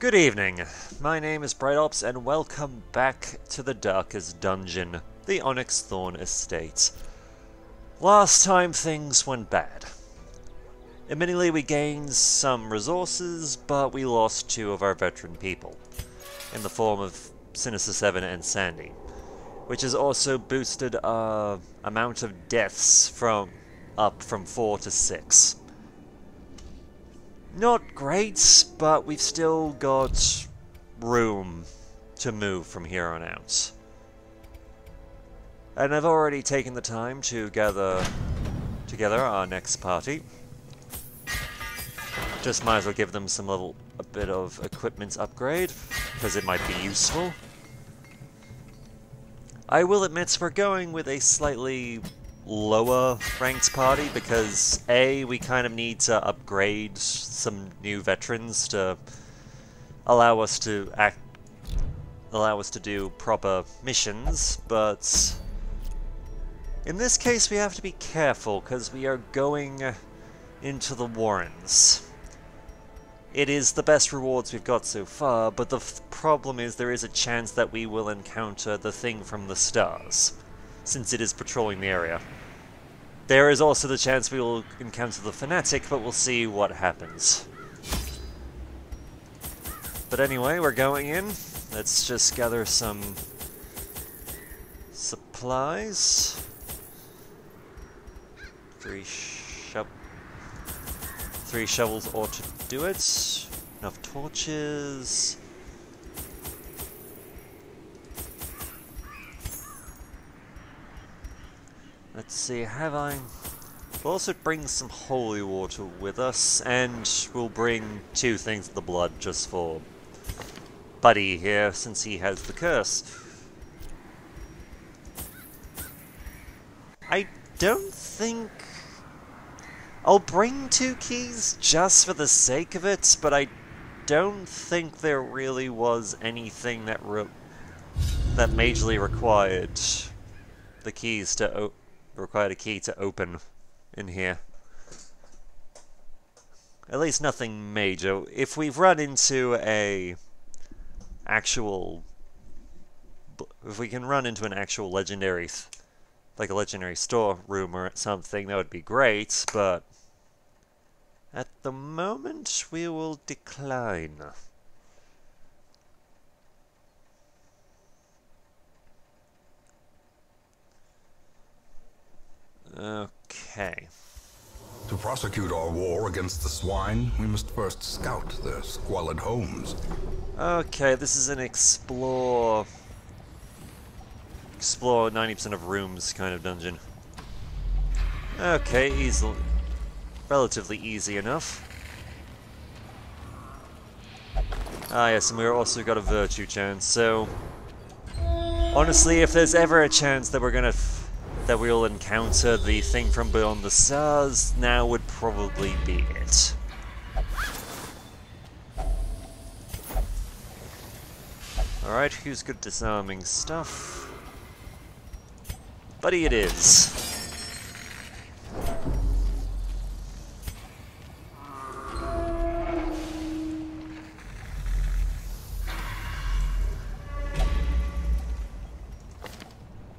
Good evening, my name is BrightOps and welcome back to the darkest dungeon, the Onyxthorn estate. Last time things went bad. Admittedly we gained some resources, but we lost two of our veteran people, in the form of Sinister 7 and Sandy, which has also boosted our amount of deaths up from 4 to 6. Not great, but we've still got room to move from here on out. And I've already taken the time to gather together our next party. Just might as well give them a bit of equipment upgrade, because it might be useful. I will admit we're going with a slightly lower ranked party because A, we kind of need to upgrade some new veterans to allow us to do proper missions, but in this case we have to be careful because we are going into the Warrens. It is the best rewards we've got so far, but the problem is there is a chance that we will encounter the thing from the stars, since it is patrolling the area. There is also the chance we will encounter the Fanatic, but we'll see what happens. But anyway, we're going in. Let's just gather some supplies. Three shovels ought to do it. Enough torches. Let's see, we'll also bring some holy water with us, and we'll bring 2 things of the blood just for Buddy here, since he has the curse. I don't think I'll bring 2 keys just for the sake of it, but I don't think there really was anything that majorly required the keys to required a key to open in here. At least nothing major. If we've run into if we can run into an actual legendary, like a legendary storeroom or something, that would be great, but at the moment we will decline. Okay. To prosecute our war against the swine, we must first scout their squalid homes. Okay, this is an explore 90% of rooms kind of dungeon. Okay, relatively easy enough. Ah yes, and we've also got a virtue chance, so honestly, if there's ever a chance that we'll encounter the thing from beyond the stars, now would probably be it. Alright, who's good at disarming stuff? Buddy it is.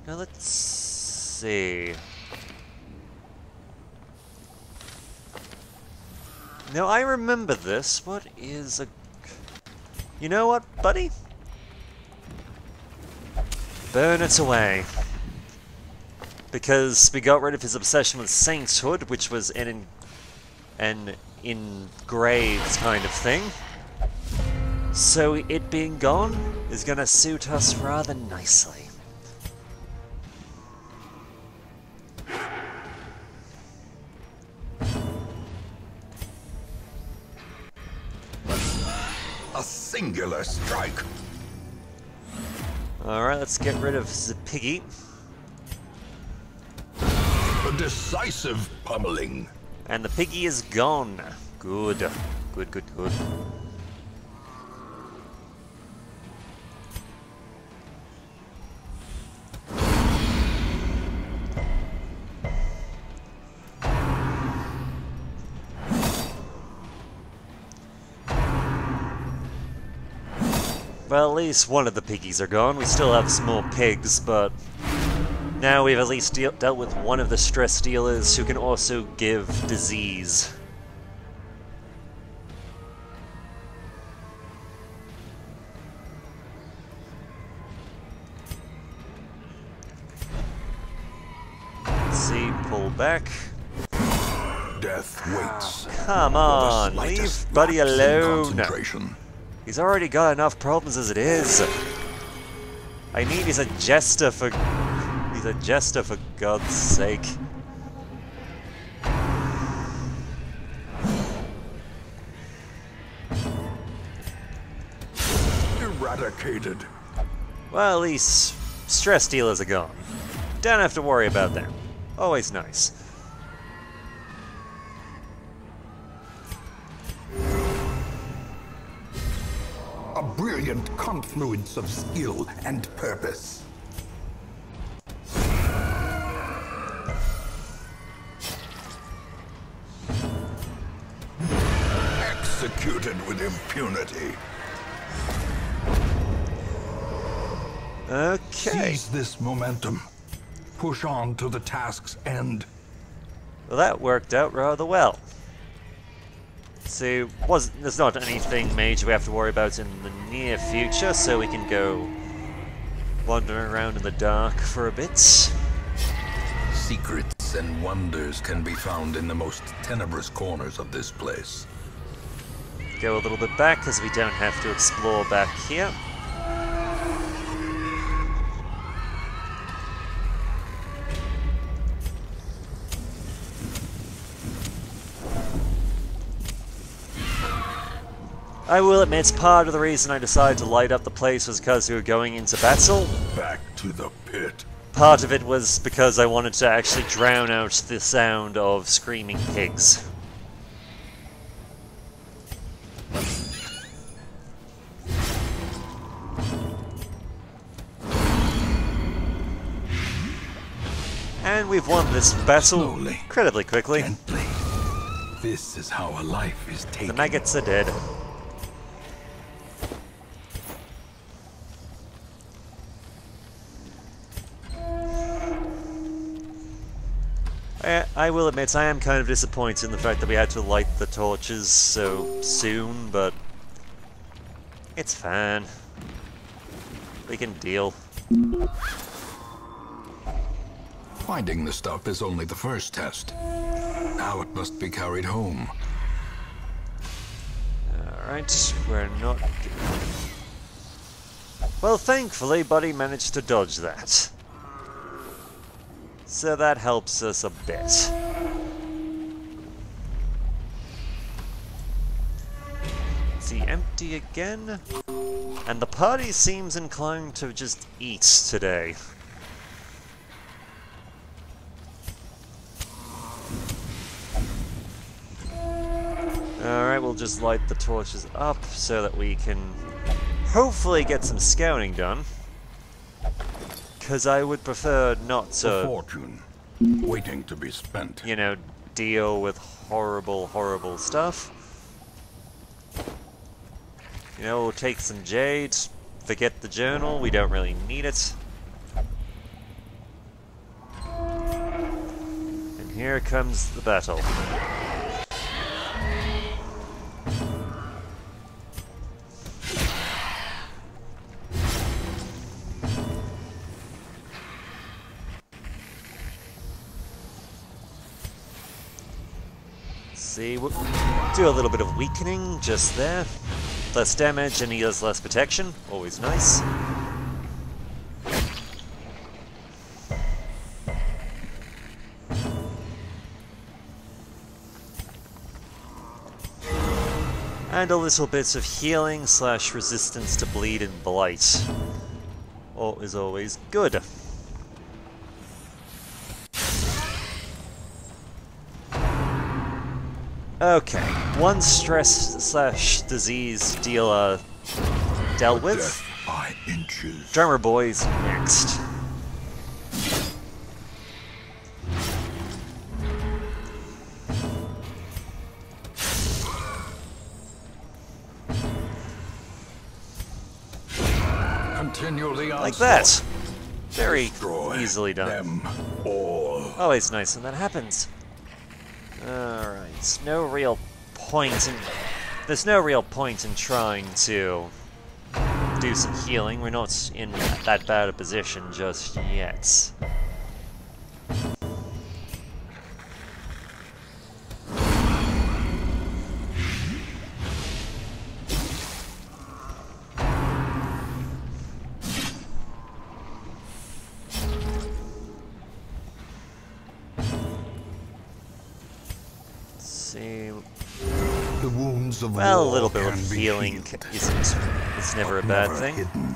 Now let's see. Now I remember this. What is a... You know what, buddy? Burn it away. Because we got rid of his obsession with sainthood, which was an engraved kind of thing. So it being gone is gonna suit us rather nicely. A singular strike. Alright, let's get rid of the piggy. A decisive pummeling. And the piggy is gone. Good. Good, good, good. Well, at least one of the piggies are gone. We still have some more pigs, but now we've at least dealt with one of the stress dealers who can also give disease. Let's see, pull back. Death waits. Come on, leave Buddy alone. He's already got enough problems as it is. I need he's a jester for God's sake. Eradicated. Well, at least stress dealers are gone. Don't have to worry about them. Always nice. A brilliant confluence of skill and purpose. Executed with impunity. Okay. Seize this momentum. Push on to the task's end. Well, that worked out rather well. So, there's not anything major we have to worry about in the near future, so we can go wandering around in the dark for a bit. Secrets and wonders can be found in the most tenebrous corners of this place. Go a little bit back, because we don't have to explore back here. I will admit, part of the reason I decided to light up the place was because we were going into battle. Back to the pit. Part of it was because I wanted to actually drown out the sound of screaming pigs. And we've won this battle incredibly quickly. Gently. This is how a life is taken. The maggots are dead. I will admit, I am kind of disappointed in the fact that we had to light the torches so soon, but it's fine. We can deal. Finding the stuff is only the first test. Now it must be carried home. Alright, we're not... Well, thankfully, Buddy managed to dodge that. So that helps us a bit. See, empty again? And the party seems inclined to just eat today. Alright, we'll just light the torches up so that we can hopefully get some scouting done. Because I would prefer not to... A fortune, waiting to be spent. You know, deal with horrible, horrible stuff. You know, we'll take some jade, forget the journal, we don't really need it. And here comes the battle. See, we'll do a little bit of weakening just there. Less damage and he has less protection, always nice. And a little bit of healing / resistance to bleed and blight. All is always good. Okay, one stress / disease dealer dealt with. Death by inches. Drummer Boy's next. Continue the onslaught. Like that. Very Destroy easily done. them all. Always nice when that happens. Alright, no real point in... There's no real point in trying to do some healing. We're not in that bad a position just yet. See... The wounds of Well, a war little bit can of be healing healed, it's never a but bad never thing. hidden.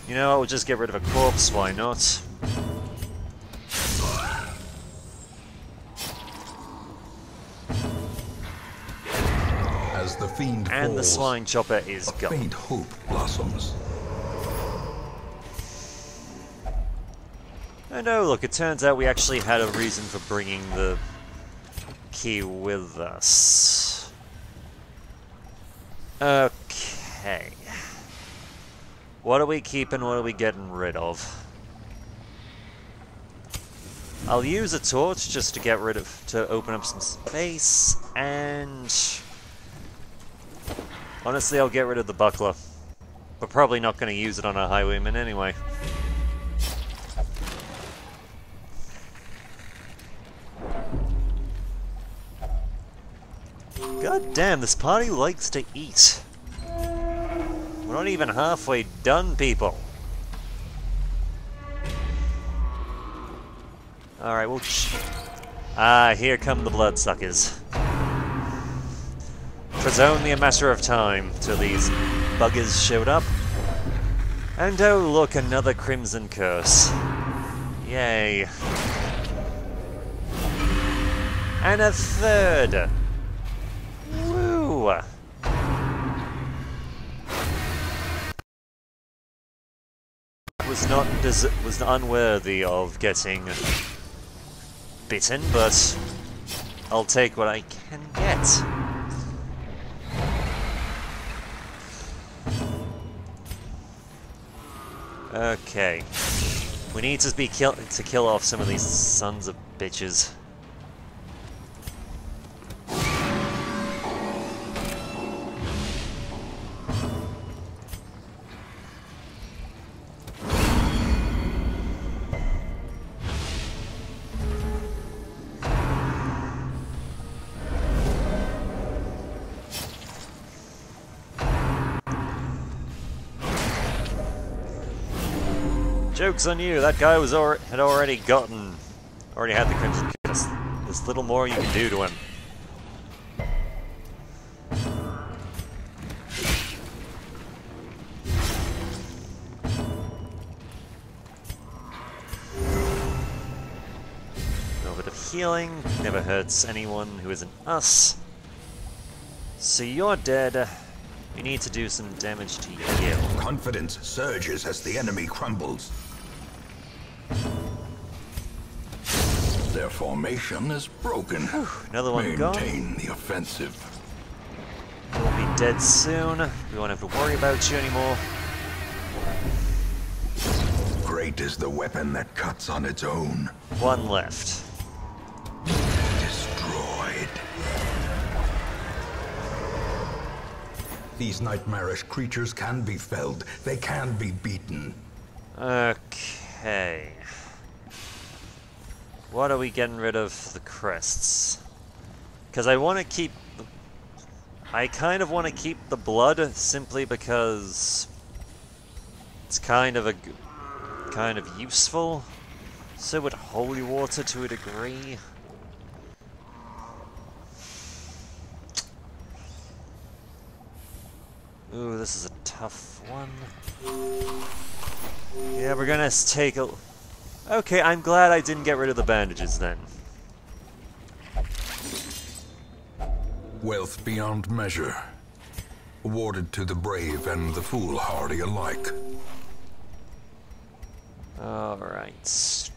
You know, we'll just get rid of a corpse, why not? As the fiend And the falls, swine chopper is a gone. faint hope blossoms. And oh look, it turns out we actually had a reason for bringing the key with us. Okay. What are we keeping, what are we getting rid of? I'll use a torch just to get rid of, to open up some space, and... honestly, I'll get rid of the buckler. We're probably not going to use it on a highwayman anyway. God damn, this party likes to eat. We're not even halfway done, people. Alright, we'll... here come the bloodsuckers. It was only a matter of time till these buggers showed up. And oh look, another Crimson Curse. Yay. And a third! Woo! Was unworthy of getting bitten, but I'll take what I can get. Okay, we need to kill off some of these sons of bitches. Joke's on you, that guy was had already had the Crimson Curse. There's little more you can do to him. A little bit of healing, never hurts anyone who isn't us. So you're dead. We need to do some damage to you. Confidence surges as the enemy crumbles. Their formation is broken. Whew, another one gone. Maintain the offensive. We'll be dead soon. We won't have to worry about you anymore. Great is the weapon that cuts on its own. One left. Destroyed. These nightmarish creatures can be felled. They can be beaten. Okay. What are we getting rid of? The crests. Because I want to keep... I kind of want to keep the blood simply because it's kind of useful. So would holy water to a degree. Ooh, this is a tough one. Yeah, we're gonna take a... Okay, I'm glad I didn't get rid of the bandages then. Wealth beyond measure. Awarded to the brave and the foolhardy alike. Alright.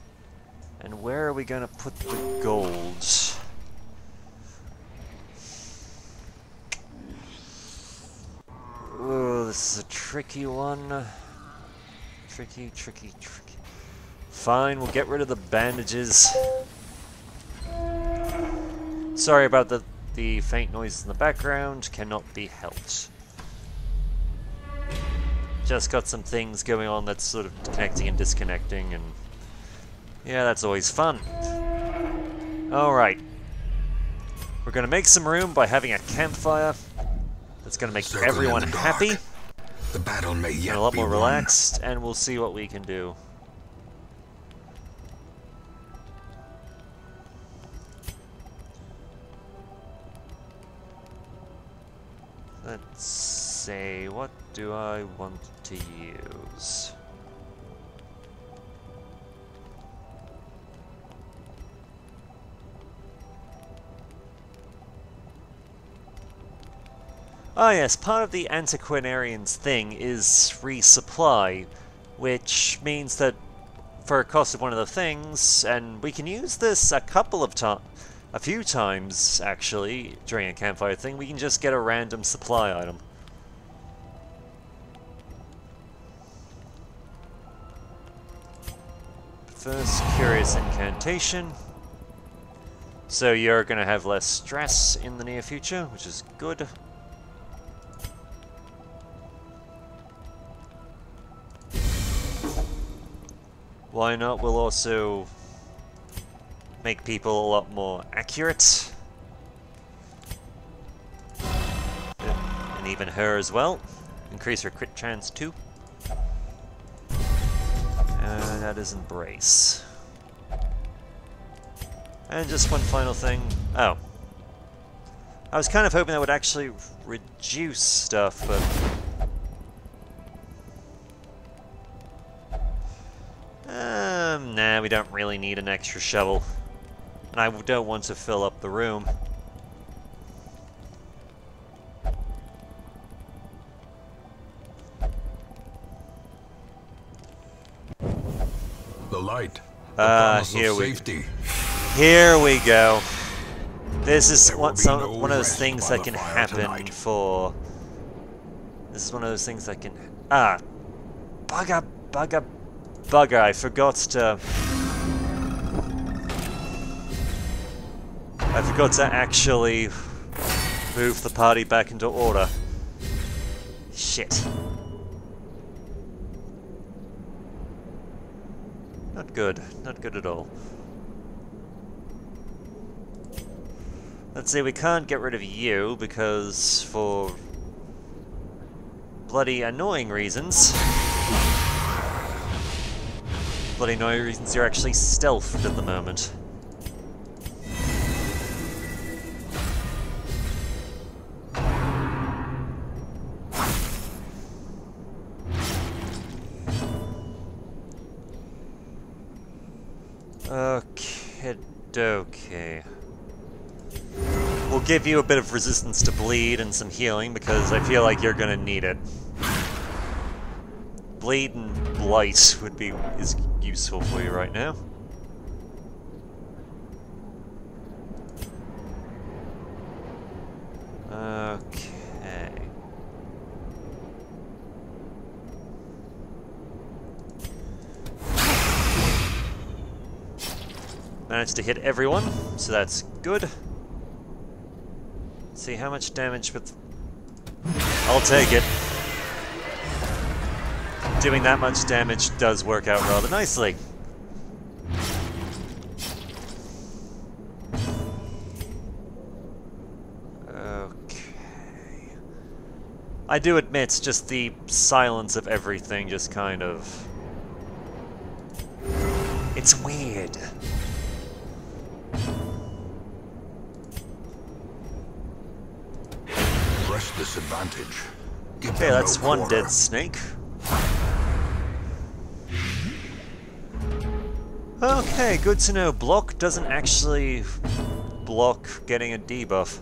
And where are we gonna put the gold? this is a tricky one. Tricky. Fine, we'll get rid of the bandages. Sorry about the faint noises in the background, cannot be helped. Just got some things going on that's sort of connecting and disconnecting, and yeah, that's always fun. Alright. We're gonna make some room by having a campfire. That's gonna make everyone happy. The battle may yet And a lot be more won. relaxed, and we'll see what we can do. Let's see, what do I want to use? Ah yes, part of the Antiquarian's thing is resupply, which means that for a cost of one of the things, and we can use this a few times actually during a campfire thing, we can just get a random supply item. First, Curious Incantation. So you're going to have less stress in the near future, which is good. Why not? We'll also make people a lot more accurate. And even her as well. Increase her crit chance too. And that is Embrace. And just one final thing. Oh. I was kind of hoping that would actually reduce stuff, but... nah, we don't really need an extra shovel. And I don't want to fill up the room. The light. The promise of here safety. Here we go. This is There will one be no of those rest things by that the can fire happen tonight. for... This is one of those things that can... Bugger, I forgot to... I forgot to actually move the party back into order. Shit. Not good. Not good at all. Let's see, we can't get rid of you because for bloody annoying reasons. Bloody annoying reasons, you're actually stealthed at the moment. Okay. We'll give you a bit of resistance to bleed and some healing because I feel like you're gonna need it. Bleed and blight is useful for you right now. Okay. Managed to hit everyone, so that's good. Let's see how much damage with... I'll take it. Doing that much damage does work out rather nicely. Okay. I do admit, just the silence of everything just kind of... It's weird. Press this advantage. Give Okay, them that's no one quarter. dead snake. Okay, good to know. Block doesn't actually block getting a debuff.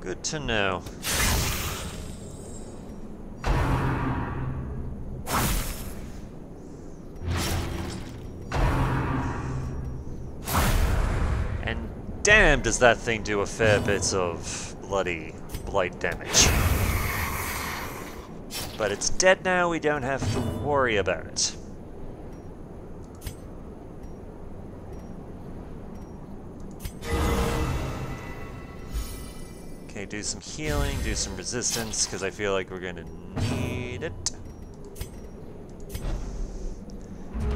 Good to know. And damn, does that thing do a fair bit of bloody blight damage. But it's dead now, we don't have to worry about it. Okay, do some healing, do some resistance, because I feel like we're gonna need it.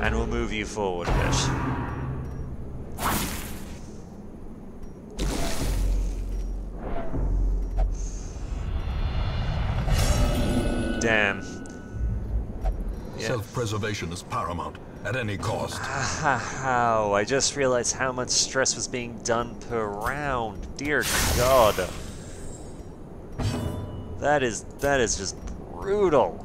And we'll move you forward a bit. Damn. Yeah. Self-preservation is paramount, at any cost. How? I just realized how much stress was being done per round. Dear God. That is just brutal.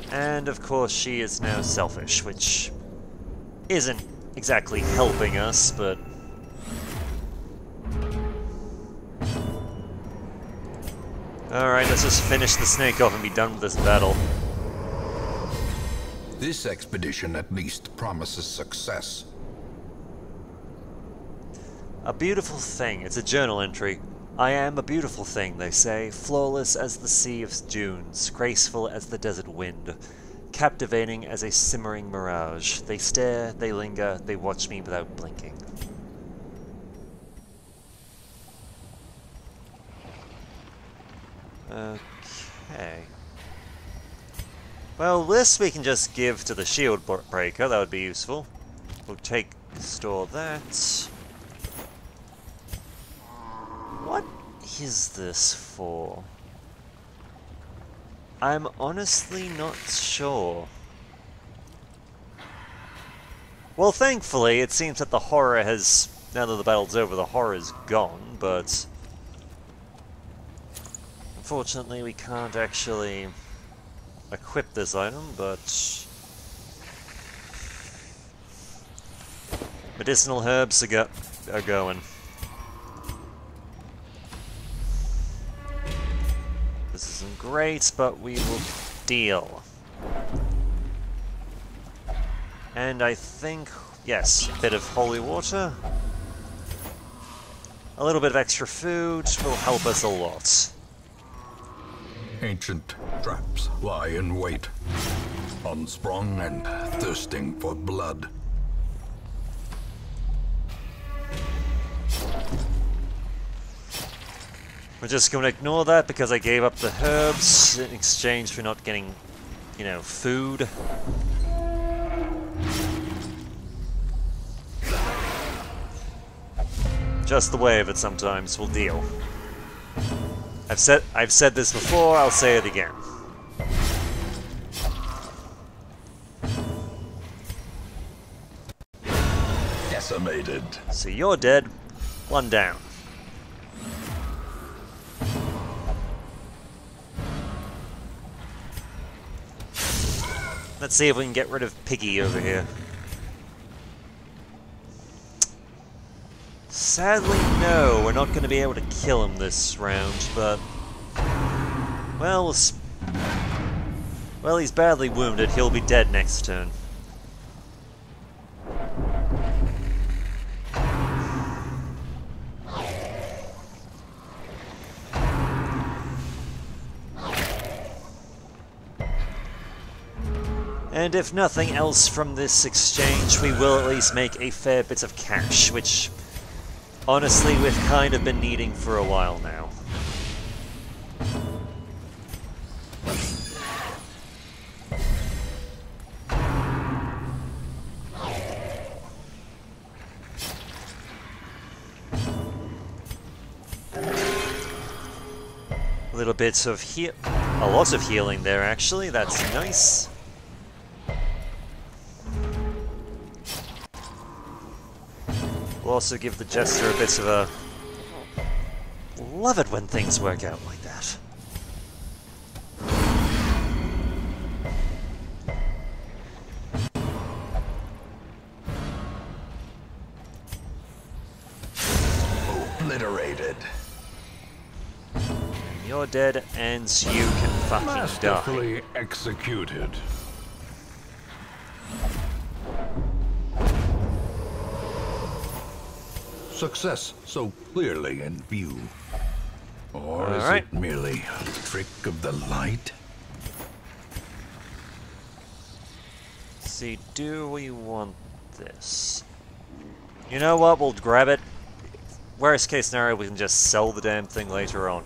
And of course she is now selfish, which isn't exactly helping us, but... Alright, let's just finish the snake off and be done with this battle. This expedition at least promises success. A beautiful thing. It's a journal entry. I am a beautiful thing, they say, flawless as the sea of dunes, graceful as the desert wind, captivating as a simmering mirage. They stare, they linger, they watch me without blinking. Okay. Well, this we can just give to the shield breaker, that would be useful. We'll store that. What is this for? I'm honestly not sure. Well, thankfully, it seems that the horror has... Now that the battle's over, the horror's gone, but... Unfortunately, we can't actually equip this item, but... Medicinal herbs are going. This isn't great, but we will deal. And I think, yes, a bit of holy water. A little bit of extra food will help us a lot. Ancient traps lie in wait, unsprung and thirsting for blood. We're just going to ignore that because I gave up the herbs in exchange for not getting, you know, food. Just the way of it sometimes, we'll deal. I've said this before, I'll say it again. Decimated. So you're dead, one down. Let's see if we can get rid of Piggy over here. Sadly, no, we're not going to be able to kill him this round, but... Well, he's badly wounded, he'll be dead next turn. And if nothing else from this exchange, we will at least make a fair bit of cash, which, honestly, we've kind of been needing for a while now. A little bit of a lot of healing there, actually. That's nice. We'll also give the Jester a bit of a... Love it when things work out like that. Obliterated. You're dead, and you can fucking die. Masterfully executed. success so clearly in view? Or is Alright. it merely a trick of the light? See, do we want this? You know what? We'll grab it. Worst case scenario, we can just sell the damn thing later on.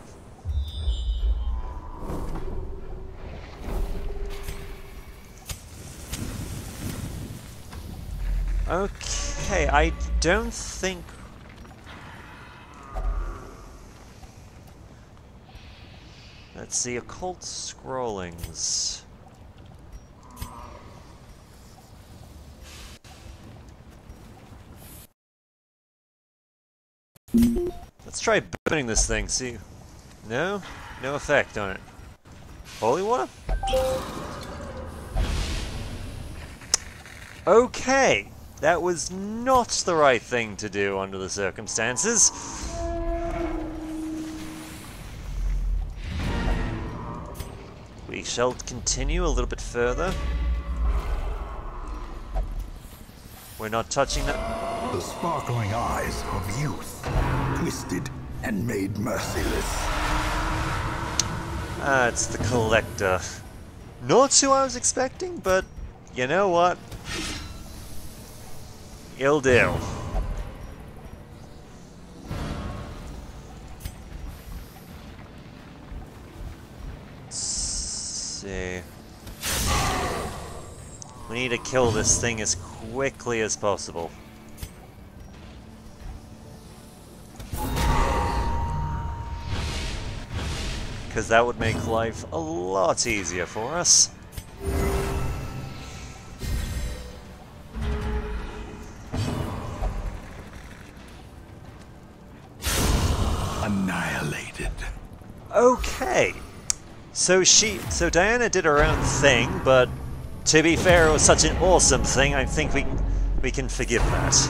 Okay, I don't think... Let's see, occult scrollings. Let's try burning this thing, see. No? No effect on it. Holy water? Okay! That was not the right thing to do under the circumstances. We shall continue a little bit further. We're not touching that. The sparkling eyes of youth, twisted and made merciless. Ah, it's the collector. Not who I was expecting, but you know what? It'll do. Let's see. We need to kill this thing as quickly as possible. Because that would make life a lot easier for us. Annihilated. Okay. So Diana did her own thing, but to be fair, it was such an awesome thing, I think we can forgive that.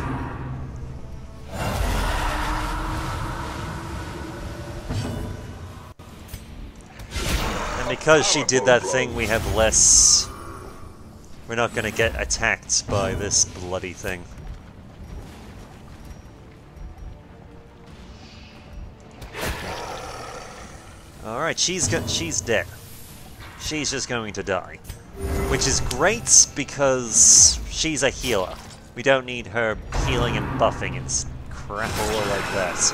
And because she did that thing, we have less... We're not going to get attacked by this bloody thing. Alright, she's dead. She's just going to die. Which is great because she's a healer. We don't need her healing and buffing and crapola like that.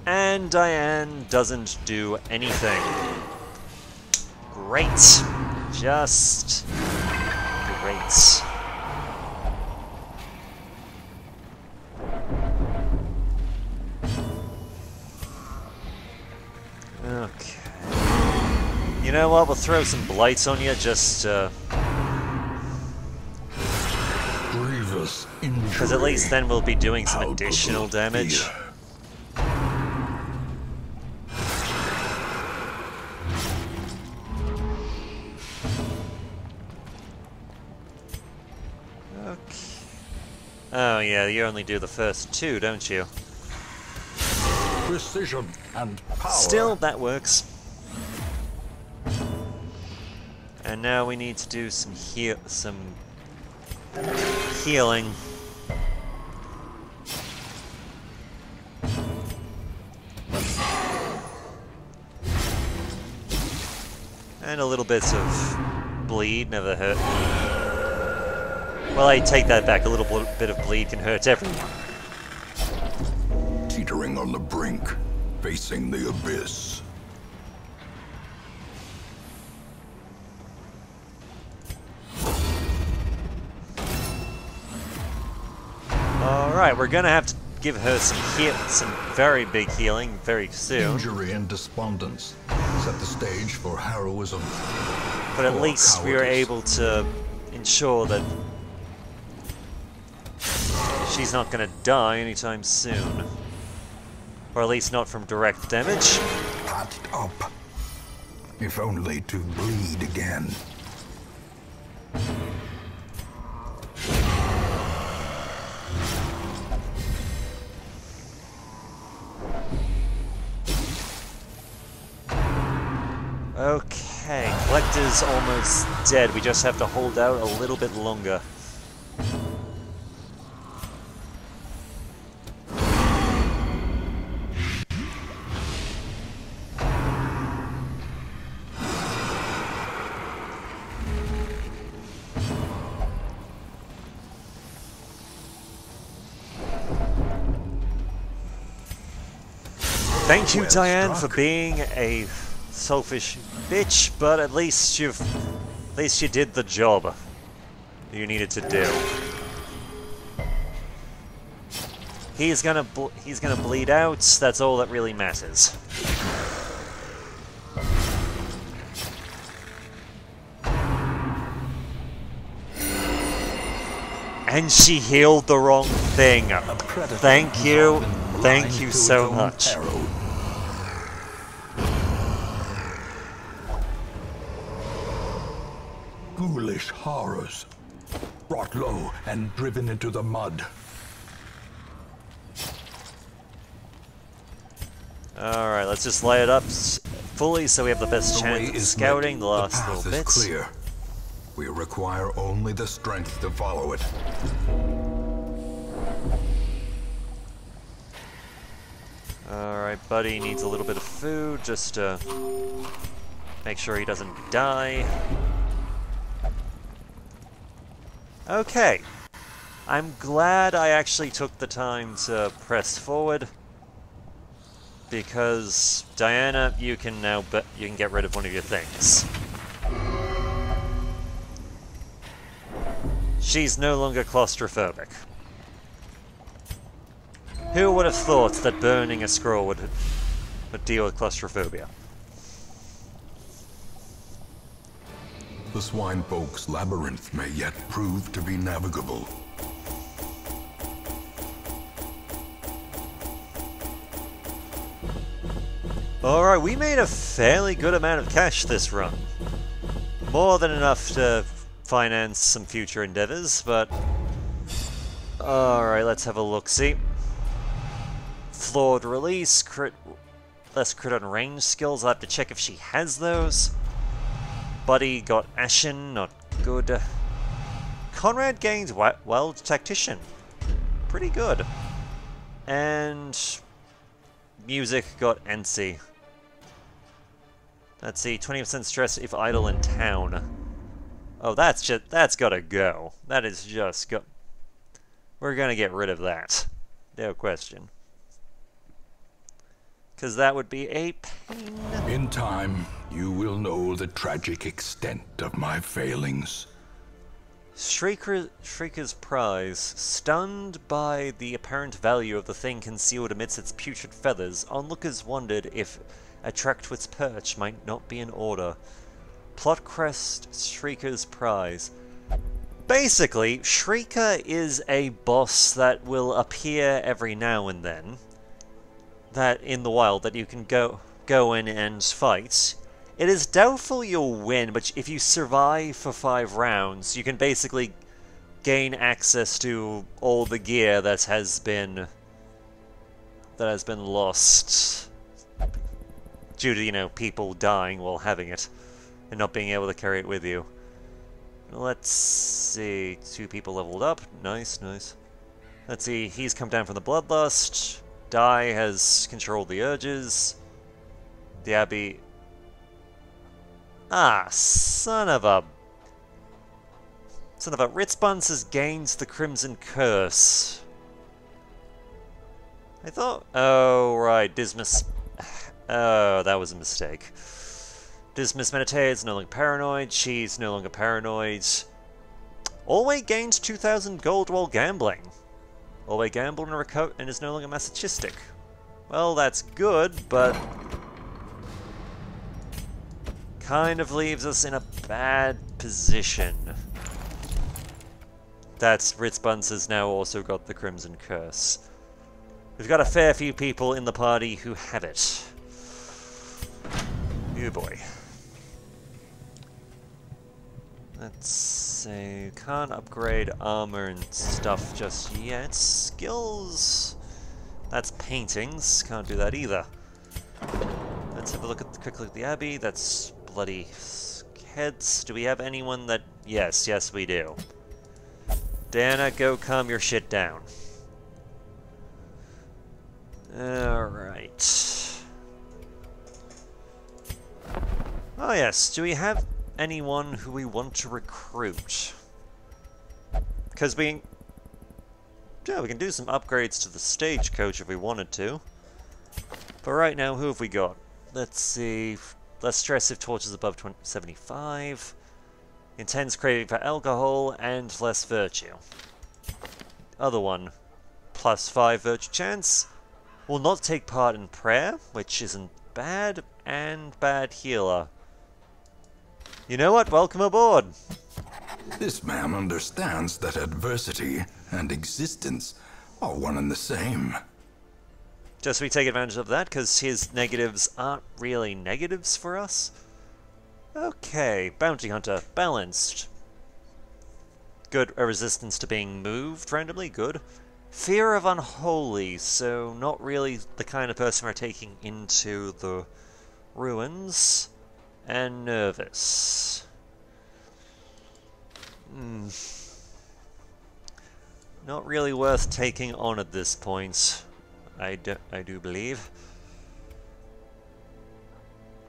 And Diane doesn't do anything. Great. Just great. Okay. You know what? We'll throw some blights on you just Grievous injury. because at least then we'll be doing some Palpable additional damage. fear. Oh yeah, you only do the first two, don't you? Precision and power. Still, that works. And now we need to do some healing. And a little bit of bleed, never hurt. Well, I take that back. A little bit of bleed can hurt everyone. Teetering on the brink, facing the abyss. Alright, we're gonna have to give her some very big healing very soon. Injury and despondence set the stage for heroism. But at or least we are cowardice. able to ensure that she's not gonna die anytime soon. Or at least not from direct damage. Patched up, if only to bleed again. is almost dead. We just have to hold out a little bit longer. Thank you, Well Diane, struck. for being a selfish bitch, but at least you did the job you needed to do. He's gonna bleed out. That's all that really matters. And she healed the wrong thing. Thank you. Thank you so much. Ghoulish horrors, brought low and driven into the mud. Alright, let's just light it up fully so we have the best The way chance of is scouting lit. the last path little is bits. clear. We require only the strength to follow it. Alright, buddy needs a little bit of food just to make sure he doesn't die. Okay. I'm glad I actually took the time to press forward. Because, Diana, you can now you can get rid of one of your things. She's no longer claustrophobic. Who would have thought that burning a scroll would deal with claustrophobia? The swine folk's labyrinth may yet prove to be navigable. Alright, we made a fairly good amount of cash this run. More than enough to finance some future endeavors, but... Alright, let's have a look-see. Flawed release, less crit on range skills. I'll have to check if she has those. Buddy got Ashen, not good. Conrad gained Wild Tactician. Pretty good. And... Music got Antsy. Let's see, 20% stress if idle in town. Oh, that's gotta go. That is just go... We're gonna get rid of that. No question. Because that would be a pain. In time, you will know the tragic extent of my failings. Shrieker's prize. Stunned by the apparent value of the thing concealed amidst its putrid feathers, onlookers wondered if a track to its perch might not be in order. Plot crest, Shrieker's prize. Basically, Shrieker is a boss that will appear every now and then. That in the wild that you can go in and fight. It is doubtful you'll win, but if you survive for 5 rounds, you can basically gain access to all the gear that has been lost due to, you know, people dying while having it and not being able to carry it with you. Let's see, 2 people leveled up. Nice, nice. Let's see, he's come down from the Bloodlust. Dai has controlled the urges. The Abbey... Ah, son of a... Ritzbuns has gained the Crimson Curse. I thought... Oh, right, Dismas... Oh, that was a mistake. Dismas Meditate is no longer paranoid. She's no longer paranoid. Alway gains 2,000 gold while gambling. Alway gambled and is no longer masochistic. Well, that's good, but... kind of leaves us in a bad position. That's Ritzbuns has now also got the Crimson Curse. We've got a fair few people in the party who have it. Oh boy. Let's see, can't upgrade armor and stuff just yet. Skills, that's paintings, can't do that either. Let's have a look at quick look at the Abbey. That's bloody heads. Do we have anyone that... Yes, yes we do. Dana, go calm your shit down. Alright. Oh yes, do we have anyone who we want to recruit? Because yeah, we can do some upgrades to the stagecoach if we wanted to. But right now, who have we got? Let's see. Less stress if torch is above 75. Intense craving for alcohol and less virtue. Other one. +5 virtue chance. Will not take part in prayer, which isn't bad. And bad healer. You know what? Welcome aboard. This man understands that adversity and existence are one and the same. Just we take advantage of that, because his negatives aren't really negatives for us. Okay, Bounty Hunter, balanced. Good, a resistance to being moved randomly, good. Fear of Unholy, so not really the kind of person we're taking into the ruins. And Nervous. Not really worth taking on at this point. I do believe.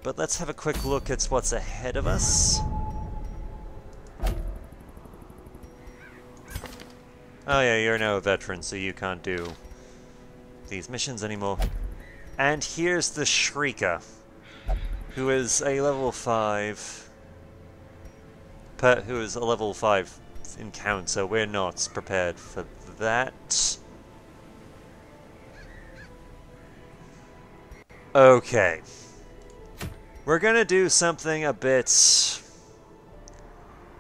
But let's have a quick look at what's ahead of us. Oh yeah, you're now a veteran, so you can't do these missions anymore. And here's the Shrieker, who is a level 5... who is a level 5 encounter. We're not prepared for that. Okay. We're gonna do something a bit...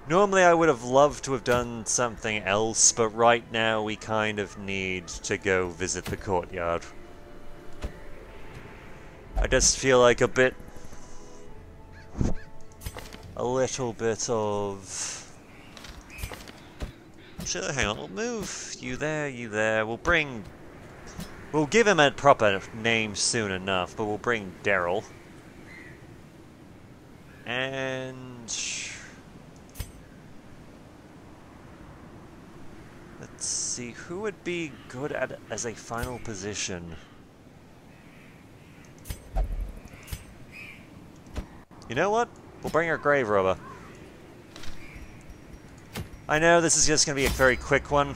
Normally I would have loved to have done something else, but right now we kind of need to go visit the courtyard. I just feel like a little bit of... Sure, hang on, we'll move you there, you there. We'll give him a proper name soon enough, but we'll bring Daryl. And... let's see, who would be good at as a final position? You know what? We'll bring our Grave Robber. I know this is just going to be a very quick one.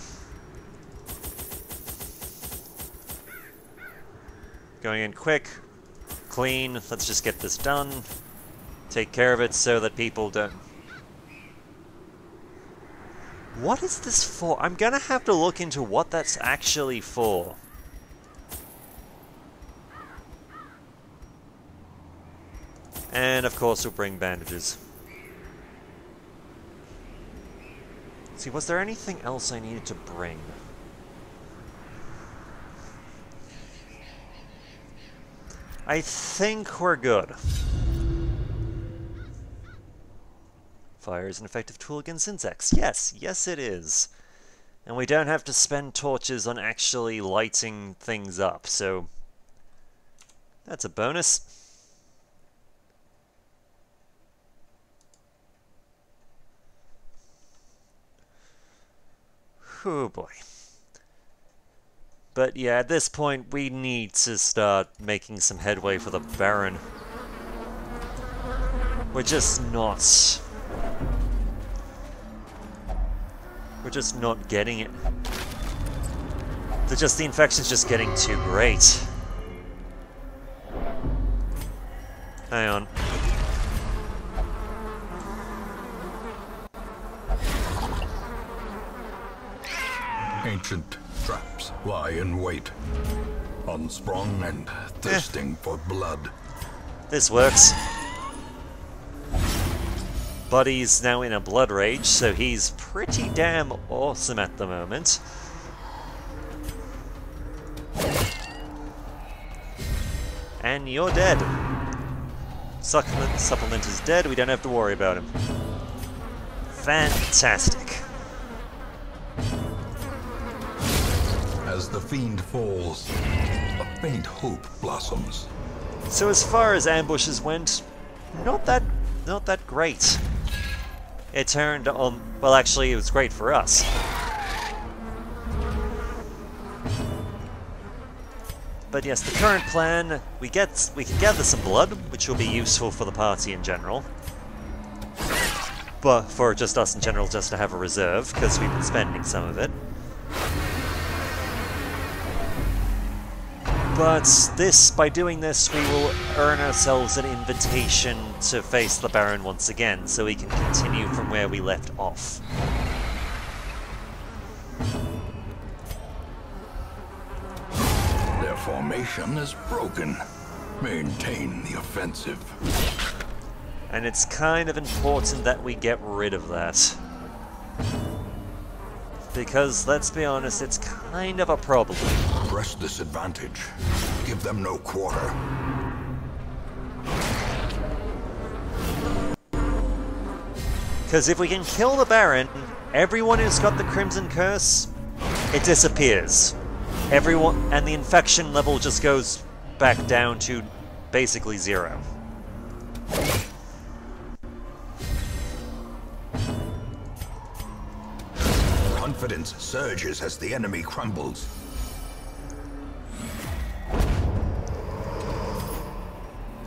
Going in quick, clean, let's just get this done. Take care of it so that people don't... What is this for? I'm gonna have to look into what that's actually for. And of course we'll bring bandages. See, was there anything else I needed to bring? I think we're good. Fire is an effective tool against insects. Yes, yes it is. And we don't have to spend torches on actually lighting things up, so that's a bonus. Oh boy. But yeah, at this point we need to start making some headway for the Baron. We're just not getting it. The infection's just getting too great. Hang on. Ancient traps lie in wait, unsprung and thirsting for blood. This works. Buddy's now in a blood rage, so he's pretty damn awesome at the moment. And you're dead. Supplement is dead, we don't have to worry about him. Fantastic. As the fiend falls, a faint hope blossoms. So as far as ambushes went, not that great. it turned on... Well, actually, it was great for us. But yes, the current plan, we can gather some blood, which will be useful for the party in general. But for just us in general, just to have a reserve, because we've been spending some of it. But by doing this, we will earn ourselves an invitation to face the Baron once again, so we can continue from where we left off. Their formation is broken. Maintain the offensive. And it's kind of important that we get rid of that. Because, let's be honest, it's kind of a problem. Press this advantage. Give them no quarter. Because if we can kill the Baron, everyone who's got the Crimson Curse, it disappears. Everyone, and the infection level just goes back down to basically 0. Confidence surges as the enemy crumbles.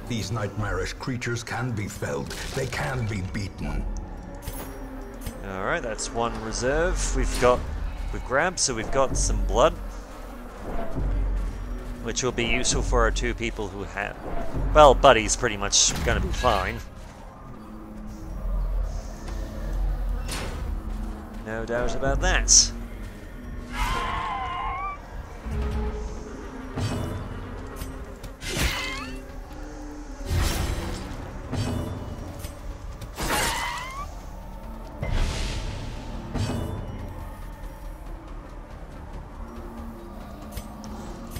These nightmarish creatures can be felled. They can be beaten. Alright, that's one reserve. We've grabbed, so we've got some blood. Which will be useful for our 2 people who have... Well, Buddy's pretty much gonna be fine. No doubt about that.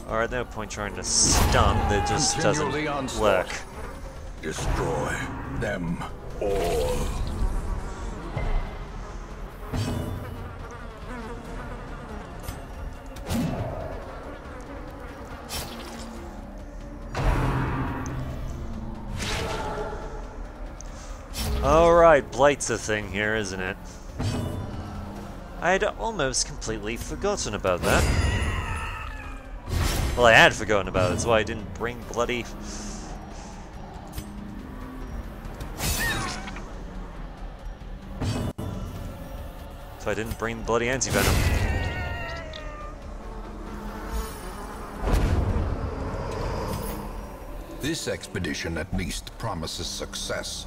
Alright, no point trying to stun, that just doesn't work. Destroy them all. Alright, Blight's a thing here, isn't it? I had almost completely forgotten about that. Well, I had forgotten about it, so I didn't bring bloody... So I didn't bring bloody anti-venom. This expedition at least promises success.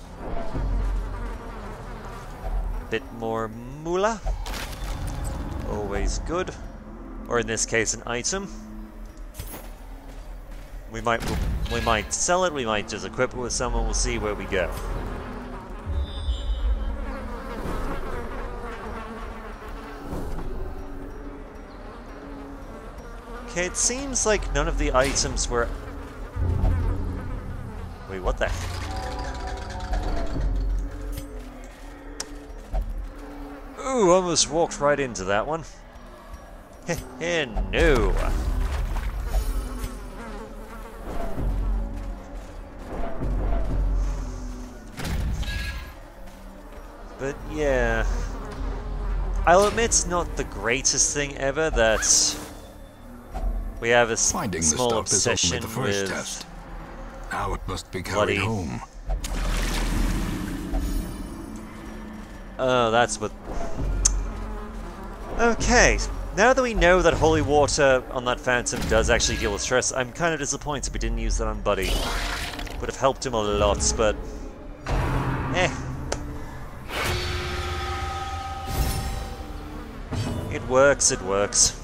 Bit more moolah. Always good. Or in this case, an item. We might sell it, we might just equip it with someone, we'll see where we go. Okay, it seems like none of the items were... Wait, what the heck? Ooh, almost walked right into that one. Heh, no. But yeah, I'll admit it's not the greatest thing ever that we have a small obsession with test. Now it must be bloody... carried home. Oh, that's what... Okay, now that we know that holy water on that phantom does actually deal with stress, I'm kind of disappointed we didn't use that on Buddy. Would have helped him a lot, but... Eh. It works, it works.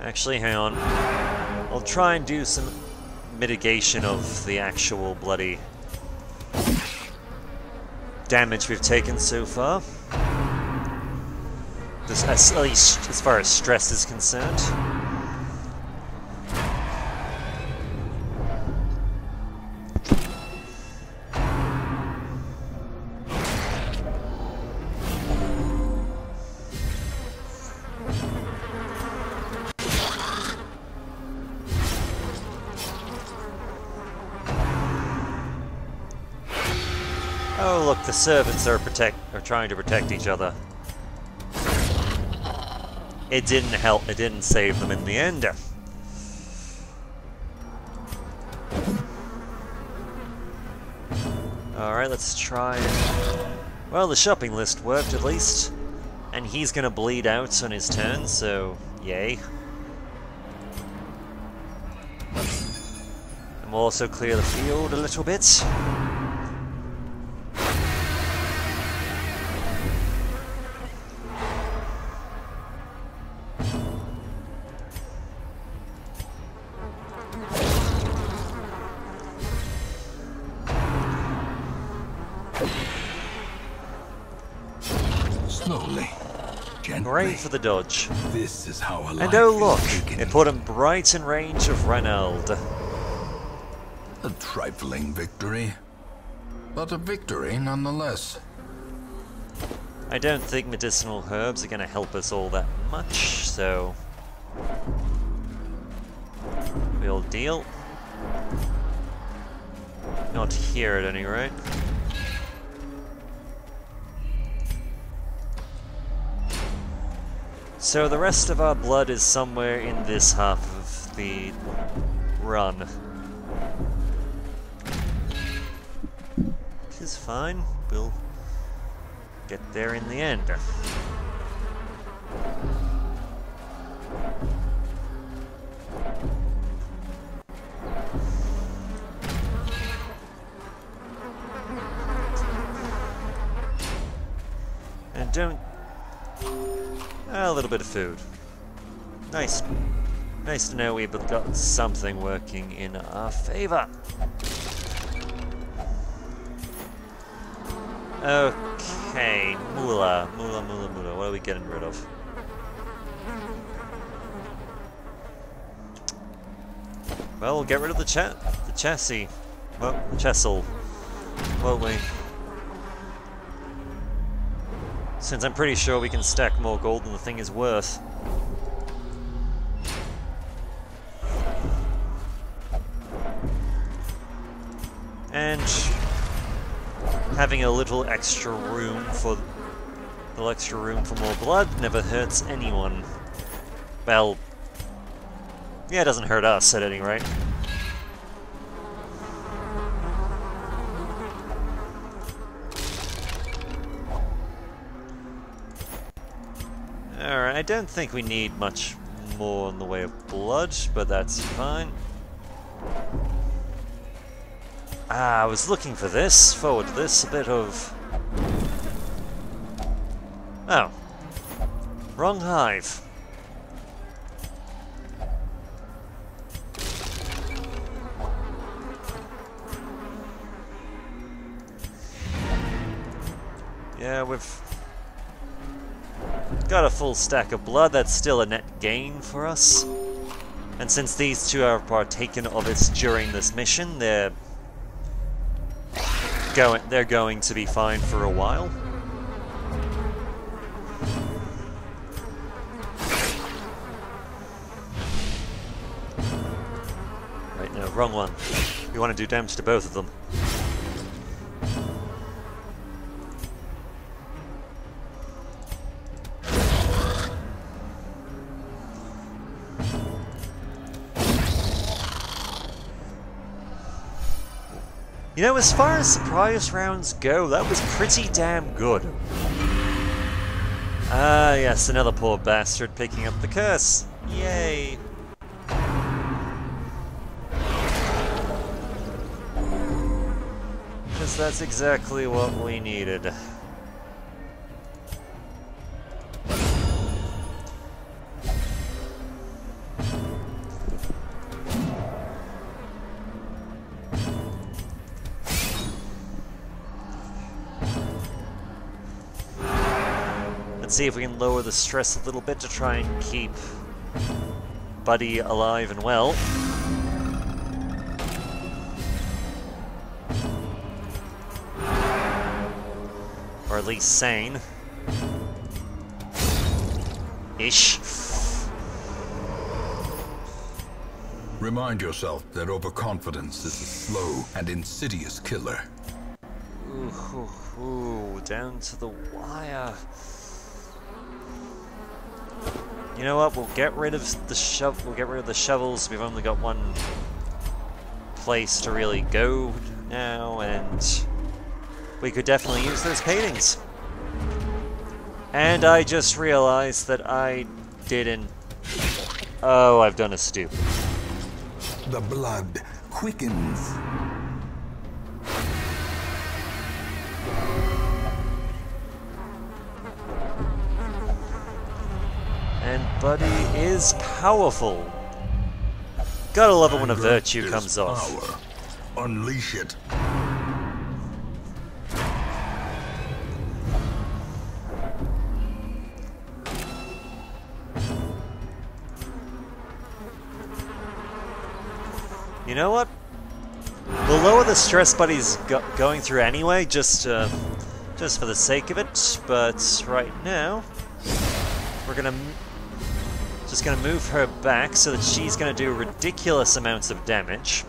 Actually, hang on. I'll try and do some mitigation of the actual bloody damage we've taken so far. This, at least as far as stress is concerned. Oh look, the servants are trying to protect each other. It didn't help, it didn't save them in the end. Alright, let's try and... Well, the shopping list worked at least. And he's gonna bleed out on his turn, so yay. And we'll also clear the field a little bit. Slowly, gently. Great for the dodge. This is how a And oh look, life is taken. it put him right in range of Ranald. A trifling victory, but a victory nonetheless. I don't think medicinal herbs are going to help us all that much, so we'll deal. Not here at any rate. So the rest of our blood is somewhere in this half of the run. Which is fine, we'll get there in the end. And don't... a little bit of food. Nice. Nice to know we've got something working in our favor. Okay, Moolah. What are we getting rid of? Well, we'll get rid of the chassis. Well, the chessel. Won't we? Since I'm pretty sure we can stack more gold than the thing is worth. And having a little extra room for more blood never hurts anyone. Well, yeah, it doesn't hurt us at any rate. Alright, I don't think we need much more in the way of blood, but that's fine. Ah, I was looking for this, forward to this, a bit of... Oh. Wrong hive. Yeah, we've got a full stack of blood. That's still a net gain for us. And since these two have partaken of it during this mission, they're going to be fine for a while. Right, no, wrong one. We want to do damage to both of them. You know, as far as surprise rounds go, that was pretty damn good. Ah, yes, another poor bastard picking up the curse. Yay. Because that's exactly what we needed. Let's see if we can lower the stress a little bit to try and keep Buddy alive and well. Or at least sane. Ish. Remind yourself that overconfidence is a slow and insidious killer. Ooh, down to the wire. You know what? We'll get rid of the We'll get rid of the shovels. We've only got one place to really go now, and we could definitely use those paintings. And I just realized that I didn't. Oh, I've done a stupid. The blood quickens. And Buddy is powerful. Gotta love it when a virtue comes off. Power. Unleash it. You know what? We'll lower the stress Buddy's going through anyway, just for the sake of it. But right now, we're just gonna move her back so that she's gonna do ridiculous amounts of damage.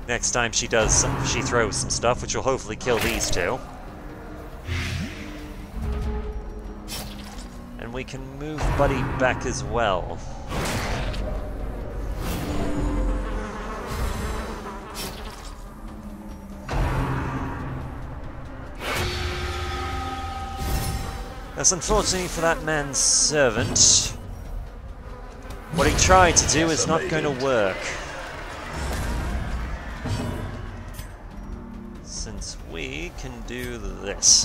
Next time she throws some stuff, which will hopefully kill these two. And we can move Buddy back as well. That's unfortunately for that man's servant. What he tried to do is not going to work. Since we can do this.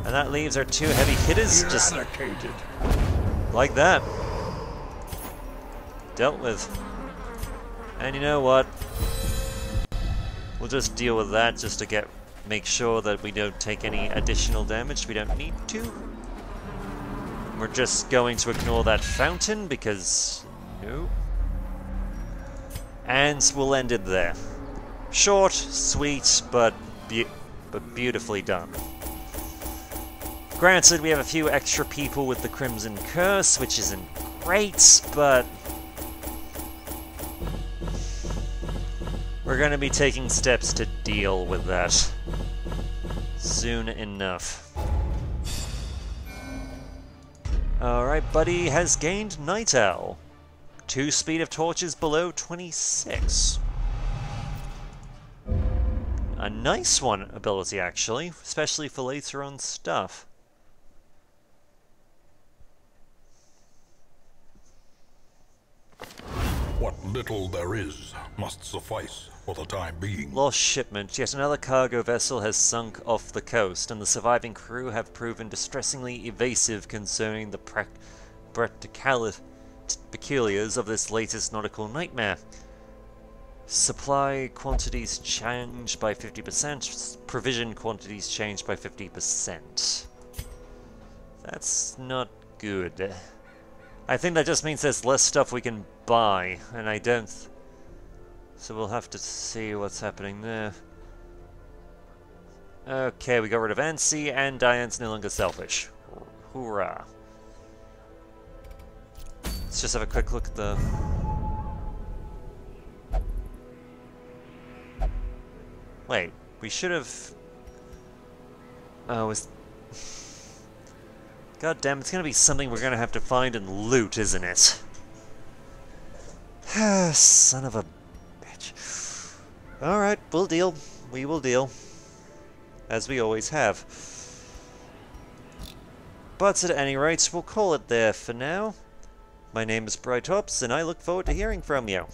And that leaves our two heavy hitters just like that. Dealt with. And you know what? We'll just deal with that just to make sure that we don't take any additional damage. We don't need to. We're just going to ignore that fountain because no. And we'll end it there. Short, sweet, but beautifully done. Granted, we have a few extra people with the Crimson Curse, which isn't great, but we're going to be taking steps to deal with that soon enough. Alright, Buddy has gained Night Owl. 2 speed of torches below 26. A nice one ability, actually, especially for later on stuff. What little there is must suffice for the time being. Lost shipment. Yet another cargo vessel has sunk off the coast, and the surviving crew have proven distressingly evasive concerning the peculiars of this latest nautical nightmare. Supply quantities changed by 50%, provision quantities changed by 50%. That's not good. I think that just means there's less stuff we can buy, and I don't... So we'll have to see what's happening there. Okay, we got rid of Ansi, and Diane's no longer selfish. Hoorah. Let's just have a quick look at the... Wait, we should have... Oh, is... God damn, it's gonna be something we're gonna have to find and loot, isn't it? Son of a bitch. Alright, we'll deal. We will deal. As we always have. But at any rate, we'll call it there for now. My name is Bright Hops, and I look forward to hearing from you.